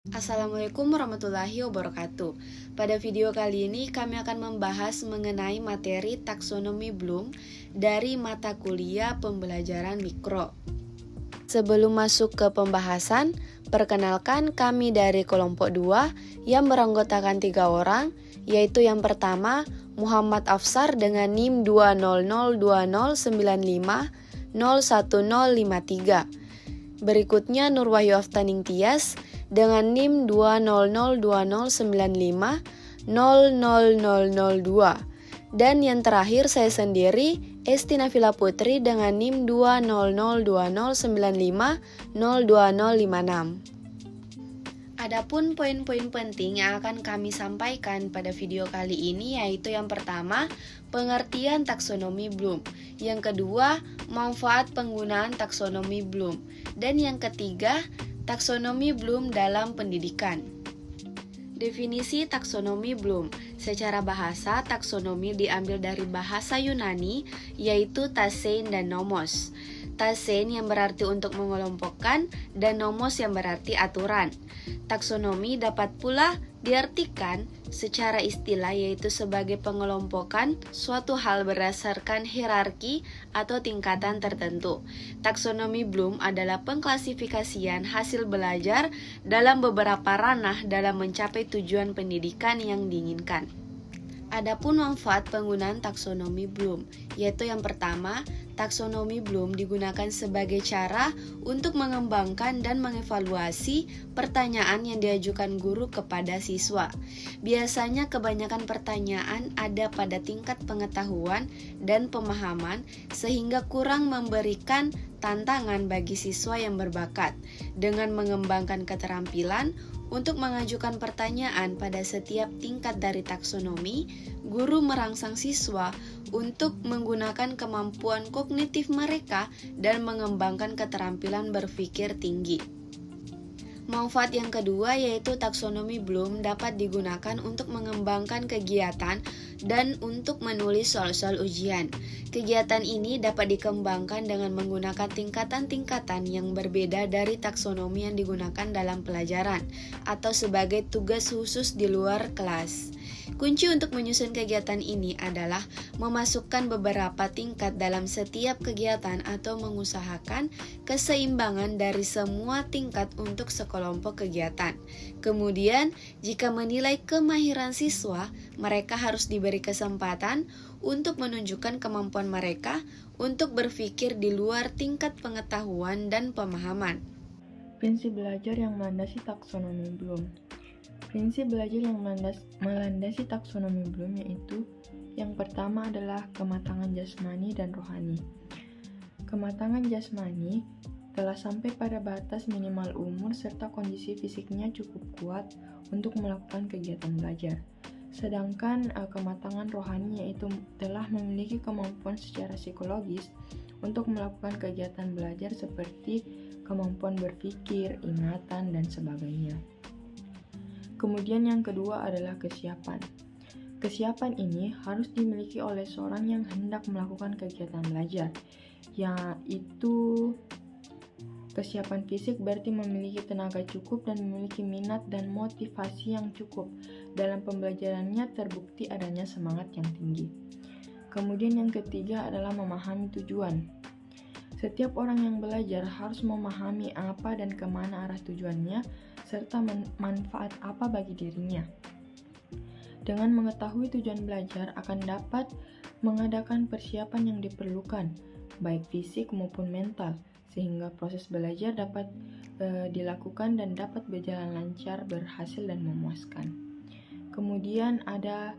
Assalamualaikum warahmatullahi wabarakatuh. Pada video kali ini kami akan membahas mengenai materi taksonomi Bloom dari mata kuliah pembelajaran mikro. Sebelum masuk ke pembahasan, perkenalkan kami dari kelompok 2 yang beranggotakan 3 orang, yaitu yang pertama Muhammad Afsar dengan NIM 2002095010053. Berikutnya Nurwahyu Aftaning Tias dengan NIM 2002095000002. Dan yang terakhir saya sendiri, Esti Nafila Putri dengan NIM 2002095002056. Adapun poin-poin penting yang akan kami sampaikan pada video kali ini yaitu yang pertama, pengertian taksonomi Bloom. Yang kedua, manfaat penggunaan taksonomi Bloom. Dan yang ketiga, taksonomi Bloom dalam pendidikan. Definisi taksonomi Bloom. Secara bahasa, taksonomi diambil dari bahasa Yunani, yaitu tasein dan nomos. Tasein yang berarti untuk mengelompokkan, dan nomos yang berarti aturan. Taksonomi dapat pula diartikan secara istilah yaitu sebagai pengelompokan suatu hal berdasarkan hierarki atau tingkatan tertentu. Taksonomi Bloom adalah pengklasifikasian hasil belajar dalam beberapa ranah dalam mencapai tujuan pendidikan yang diinginkan. Adapun manfaat penggunaan taksonomi Bloom, yaitu yang pertama, taksonomi Bloom digunakan sebagai cara untuk mengembangkan dan mengevaluasi pertanyaan yang diajukan guru kepada siswa. Biasanya kebanyakan pertanyaan ada pada tingkat pengetahuan dan pemahaman sehingga kurang memberikan tantangan bagi siswa yang berbakat. Dengan mengembangkan keterampilan untuk mengajukan pertanyaan pada setiap tingkat dari taksonomi, guru merangsang siswa untuk menggunakan kemampuan kognitif mereka dan mengembangkan keterampilan berpikir tinggi. Manfaat yang kedua yaitu taksonomi Bloom dapat digunakan untuk mengembangkan kegiatan dan untuk menulis soal-soal ujian. Kegiatan ini dapat dikembangkan dengan menggunakan tingkatan-tingkatan yang berbeda dari taksonomi yang digunakan dalam pelajaran atau sebagai tugas khusus di luar kelas. Kunci untuk menyusun kegiatan ini adalah memasukkan beberapa tingkat dalam setiap kegiatan atau mengusahakan keseimbangan dari semua tingkat untuk sekelompok kegiatan. Kemudian, jika menilai kemahiran siswa, mereka harus diberi kesempatan untuk menunjukkan kemampuan mereka untuk berpikir di luar tingkat pengetahuan dan pemahaman. Prinsip belajar yang melandasi taksonomi Bloom. Prinsip belajar yang melandasi taksonomi Bloom yaitu yang pertama adalah kematangan jasmani dan rohani. Kematangan jasmani telah sampai pada batas minimal umur serta kondisi fisiknya cukup kuat untuk melakukan kegiatan belajar. Sedangkan kematangan rohani yaitu telah memiliki kemampuan secara psikologis untuk melakukan kegiatan belajar seperti kemampuan berpikir, ingatan, dan sebagainya. Kemudian yang kedua adalah kesiapan. Kesiapan ini harus dimiliki oleh seorang yang hendak melakukan kegiatan belajar, yaitu kesiapan fisik berarti memiliki tenaga cukup dan memiliki minat dan motivasi yang cukup. Dalam pembelajarannya terbukti adanya semangat yang tinggi. Kemudian yang ketiga adalah memahami tujuan. Setiap orang yang belajar harus memahami apa dan kemana arah tujuannya, serta manfaat apa bagi dirinya. Dengan mengetahui tujuan belajar akan dapat mengadakan persiapan yang diperlukan, baik fisik maupun mental, sehingga proses belajar dapat dilakukan dan dapat berjalan lancar, berhasil, dan memuaskan. Kemudian ada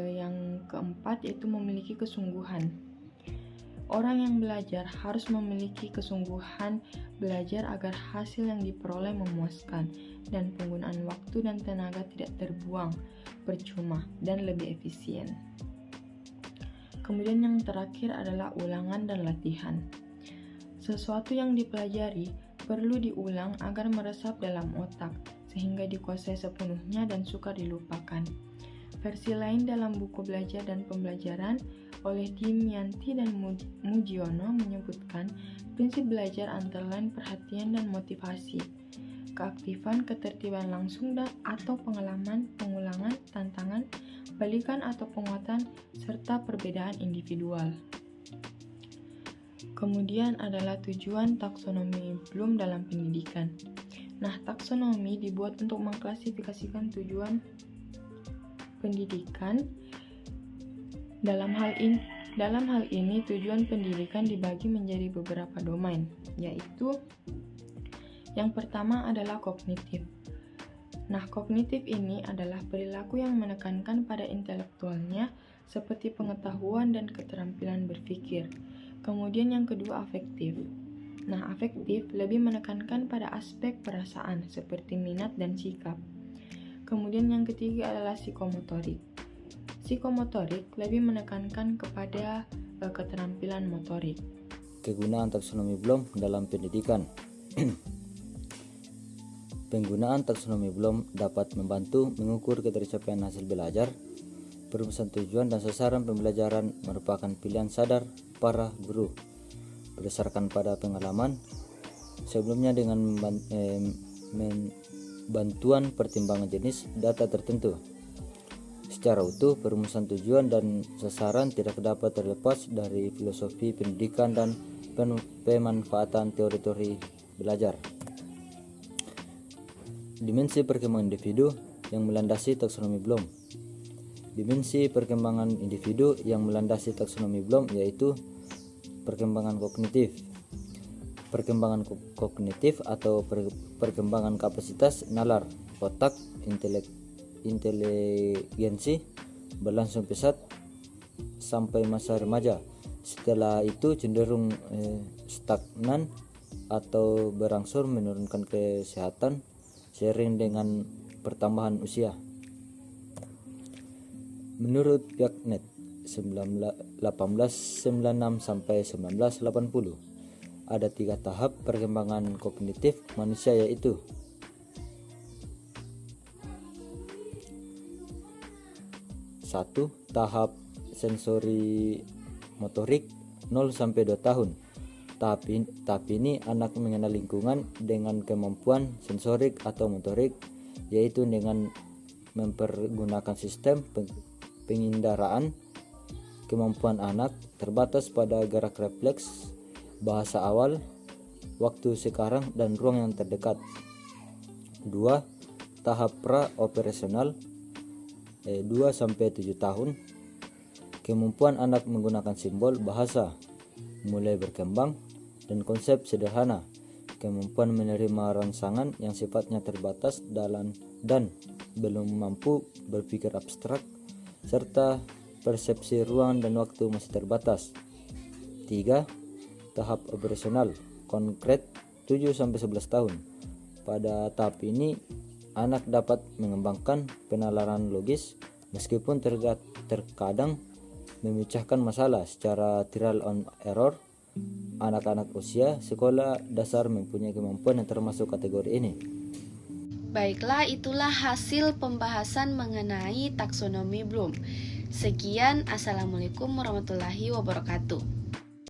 yang keempat yaitu memiliki kesungguhan. Orang yang belajar harus memiliki kesungguhan belajar agar hasil yang diperoleh memuaskan dan penggunaan waktu dan tenaga tidak terbuang percuma dan lebih efisien. Kemudian yang terakhir adalah ulangan dan latihan. Sesuatu yang dipelajari perlu diulang agar meresap dalam otak sehingga dikuasai sepenuhnya dan sukar dilupakan. Versi lain dalam buku belajar dan pembelajaran oleh Dimyanti dan Mujiono menyebutkan prinsip belajar antara lain perhatian dan motivasi. keaktifan, ketertiban langsung atau pengalaman, pengulangan, tantangan, balikan atau penguatan, serta perbedaan individual. Kemudian adalah tujuan taksonomi Bloom dalam pendidikan. Nah, taksonomi dibuat untuk mengklasifikasikan tujuan pendidikan. Dalam hal ini, tujuan pendidikan dibagi menjadi beberapa domain, yaitu yang pertama adalah kognitif. Nah, kognitif ini adalah perilaku yang menekankan pada intelektualnya seperti pengetahuan dan keterampilan berpikir. Kemudian yang kedua afektif. Nah, afektif lebih menekankan pada aspek perasaan seperti minat dan sikap. Kemudian yang ketiga adalah psikomotorik. Psikomotorik lebih menekankan kepada keterampilan motorik. Kegunaan taksonomi Bloom dalam pendidikan. Penggunaan taksonomi Bloom dapat membantu mengukur ketercapaian hasil belajar. Perumusan tujuan dan sasaran pembelajaran merupakan pilihan sadar para guru berdasarkan pada pengalaman sebelumnya dengan bantuan pertimbangan jenis data tertentu. Secara utuh, perumusan tujuan dan sasaran tidak dapat terlepas dari filosofi pendidikan dan pemanfaatan teori-teori belajar. Dimensi perkembangan individu yang melandasi taksonomi Bloom. Dimensi perkembangan individu yang melandasi taksonomi Bloom yaitu perkembangan kognitif. Perkembangan kognitif atau perkembangan kapasitas nalar, otak, inteligensi berlangsung pesat sampai masa remaja. Setelah itu cenderung stagnan atau berangsur menurunkan kesehatan seiring dengan pertambahan usia. Menurut Piaget 1896 sampai 1980, ada 3 tahap perkembangan kognitif manusia, yaitu 1. Tahap sensori motorik 0 sampai 2 tahun. Tahap ini anak mengenal lingkungan dengan kemampuan sensorik atau motorik, yaitu dengan mempergunakan sistem penginderaan. Kemampuan anak terbatas pada gerak refleks, bahasa awal, waktu sekarang, dan ruang yang terdekat. 2. Tahap pra-operasional 2 sampai 7 tahun. Kemampuan anak menggunakan simbol bahasa mulai berkembang dan konsep sederhana. Kemampuan menerima rangsangan yang sifatnya terbatas dan belum mampu berpikir abstrak, serta persepsi ruang dan waktu masih terbatas. 3. Tahap operasional konkret 7 sampai 11 tahun. Pada tahap ini anak dapat mengembangkan penalaran logis meskipun terkadang memecahkan masalah secara trial and error. Anak-anak usia sekolah dasar mempunyai kemampuan yang termasuk kategori ini. Baiklah, itulah hasil pembahasan mengenai taksonomi Bloom. Sekian, Assalamualaikum warahmatullahi wabarakatuh.